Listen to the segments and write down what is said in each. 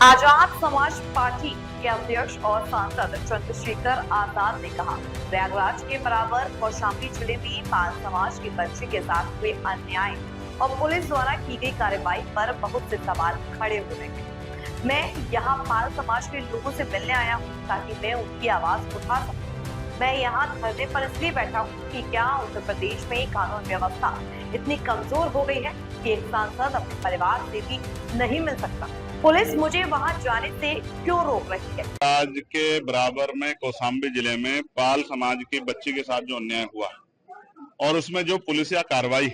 Azad Samaj party के अध्यक्ष और सांसद चंद्रशेखर आजाद ने कहा, प्रयागराज के बराबर कौशाम्बी जिले में पाल समाज के बच्चे के साथ हुए अन्याय और पुलिस द्वारा की गई कार्रवाई पर बहुत से सवाल खड़े हो रहे हैं। मैं यहाँ पाल समाज के लोगों से मिलने आया हूँ ताकि मैं उनकी आवाज उठा सकूं। मैं यहाँ धरने पर इसलिए बैठा हूँ कि क्या उत्तर प्रदेश में कानून व्यवस्था इतनी कमजोर हो गई है कि एक सांसद अपने परिवार से भी नहीं मिल सकता। पुलिस मुझे वहां जाने से क्यों रोक रही है? आज के बराबर में कौशाम्बी जिले में पाल समाज की बच्ची के साथ जो अन्याय हुआ और उसमें जो पुलिसिया कार्रवाई,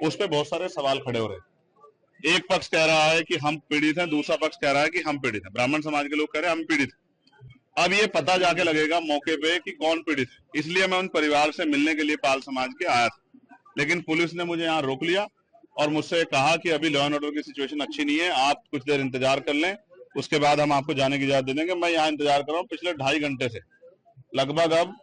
उस पर बहुत सारे सवाल खड़े हो रहे हैं। एक पक्ष कह रहा है कि हम पीड़ित हैं, दूसरा पक्ष कह रहा है कि हम पीड़ित हैं। ब्राह्मण समाज के लोग कह रहे हैं हम पीड़ित हैं। अब ये पता जाके लगेगा मौके पे कि कौन पीड़ित है। इसलिए मैं उन परिवार से मिलने के लिए पाल समाज के आया था, लेकिन पुलिस ने मुझे यहाँ रोक लिया और मुझसे कहा कि अभी लॉ एंड ऑर्डर की सिचुएशन अच्छी नहीं है, आप कुछ देर इंतजार कर लें, उसके बाद हम आपको जाने की इजाजत दे देंगे। मैं यहाँ इंतजार कर रहा हूँ पिछले 2.5 घंटे से, लगभग अब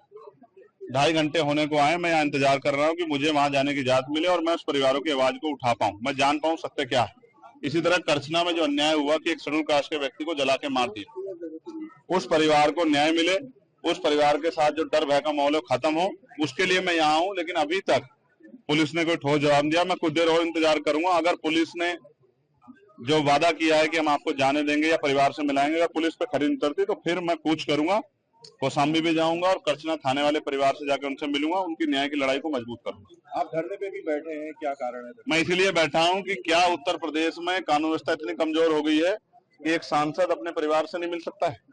2.5 घंटे होने को आए। मैं यहाँ इंतजार कर रहा हूँ कि मुझे वहां जाने की इजाजत मिले और मैं उस परिवारों की आवाज को उठा पाऊं, मैं जान पाऊं सत्य क्या है। इसी तरह करछना में जो अन्याय हुआ कि एक शेड्यूल कास्ट के व्यक्ति को जला के मार दिया, उस परिवार को न्याय मिले, उस परिवार के साथ जो डर भय का माहौल खत्म हो, उसके लिए मैं यहाँ हूँ। लेकिन अभी तक पुलिस ने कोई ठोस जवाब दिया। मैं कुछ देर और इंतजार करूंगा। अगर पुलिस ने जो वादा किया है कि हम आपको जाने देंगे या परिवार से मिलाएंगे, अगर पुलिस पे खरी उतरती तो फिर मैं कूच करूंगा, कौशाम्बी भी जाऊंगा और करछना थाने वाले परिवार से जाकर उनसे मिलूंगा, उनकी न्याय की लड़ाई को मजबूत करूंगा। आप धरने पे भी बैठे हैं, क्या कारण है? मैं इसीलिए बैठा हूं कि क्या उत्तर प्रदेश में कानून व्यवस्था इतनी कमजोर हो गई है कि एक सांसद अपने परिवार से नहीं मिल सकता है?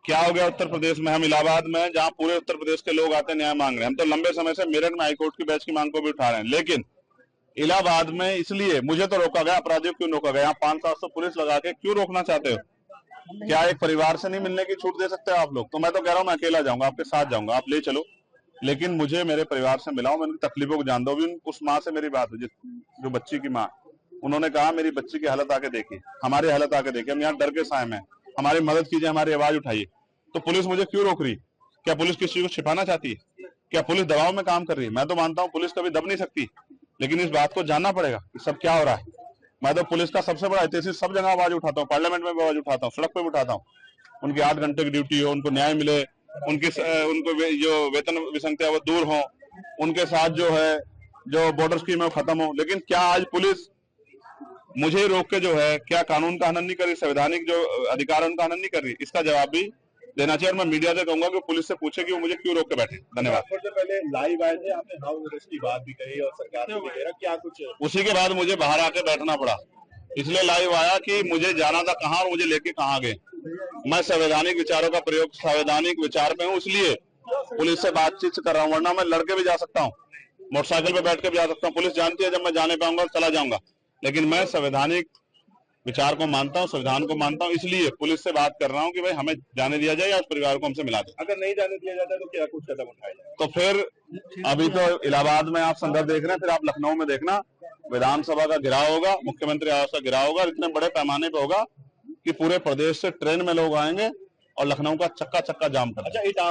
क्या हो गया उत्तर प्रदेश में? हम इलाहाबाद में, जहां पूरे उत्तर प्रदेश के लोग आते हैं न्याय मांग रहे हैं, हम तो लंबे समय से मेरठ में हाईकोर्ट की बेंच की मांग को भी उठा रहे हैं, लेकिन इलाहाबाद में इसलिए मुझे तो रोका गया। अपराधियों क्यों रोका गया? 500-700 पुलिस लगा के क्यों रोकना चाहते हो? क्या एक परिवार से नहीं मिलने की छूट दे सकते हो आप लोग? तो मैं तो कह रहा हूँ मैं अकेला जाऊंगा, आपके साथ जाऊंगा, आप ले चलो, लेकिन मुझे मेरे परिवार से मिलाओ, मैं उनकी तकलीफों को जान दो। भी उस माँ से मेरी बात हुई, जो बच्ची की माँ, उन्होंने कहा मेरी बच्ची की हालत आके देखिए, हमारी हालत आके देखिए, हम यहाँ डर के साए में, हमारी मदद कीजिए, हमारी आवाज उठाइए। तो पुलिस मुझे क्यों रोक रही? क्या पुलिस किसी को छिपाना चाहती है? क्या पुलिस दबाव में काम कर रही है? मैं तो मानता हूँ पुलिस कभी दब नहीं सकती, लेकिन इस बात को जानना पड़ेगा कि सब क्या हो रहा है। मैं तो पुलिस का सबसे बड़ा ऐतिहासिक सब जगह आवाज उठाता हूँ, पार्लियामेंट में भी आवाज उठाता हूँ, सड़क पर भी उठाता हूँ। उनकी 8 घंटे की ड्यूटी हो, उनको न्याय मिले, उनको जो वेतन विसंगतियां वो दूर हो, उनके साथ जो है जो बॉर्डर स्कीम है वो खत्म हो। लेकिन क्या आज पुलिस मुझे रोक के जो है क्या कानून का हनन नहीं कर रही, संवैधानिक जो अधिकार है उनका हनन नहीं कर रही? इसका जवाब भी देना चाहिए। और मैं मीडिया से कहूंगा कि पुलिस से पूछे कि वो मुझे क्यों रोक के बैठे। धन्यवाद। सबसे पहले लाइव आए थे, आपने हाउस अरेस्ट की बात भी कही और सरकार ने भी कह रहा, क्या कुछ उसी के बाद मुझे बाहर आके बैठना पड़ा, इसलिए लाइव आया कि मुझे जाना था कहाँ और मुझे लेके कहाँ गए। मैं संवैधानिक विचारों का प्रयोग, संवैधानिक विचार पे हूँ, इसलिए पुलिस से बातचीत कर रहा हूँ, वरना मैं लड़के भी जा सकता हूँ, मोटरसाइकिल पे बैठ के भी जा सकता हूँ। पुलिस जानती है जब मैं जाने पाऊंगा चला जाऊंगा, लेकिन मैं संवैधानिक विचार को मानता हूँ, संविधान को मानता हूँ, इसलिए पुलिस से बात कर रहा हूँ कि भाई हमें जाने दिया जाए या उस परिवार को हमसे मिला दे। अगर नहीं जाने दिया जाता तो क्या कुछ कदम उठाया जाए? तो फिर अभी तो इलाहाबाद में आप संदर्भ देख रहे हैं, फिर आप लखनऊ में देखना, विधानसभा का घेराव होगा, मुख्यमंत्री आवास का घेराव होगा, इतने बड़े पैमाने पे होगा कि पूरे प्रदेश से ट्रेन में लोग आएंगे और लखनऊ का चक्का चक्का जाम करेंगे। अच्छा,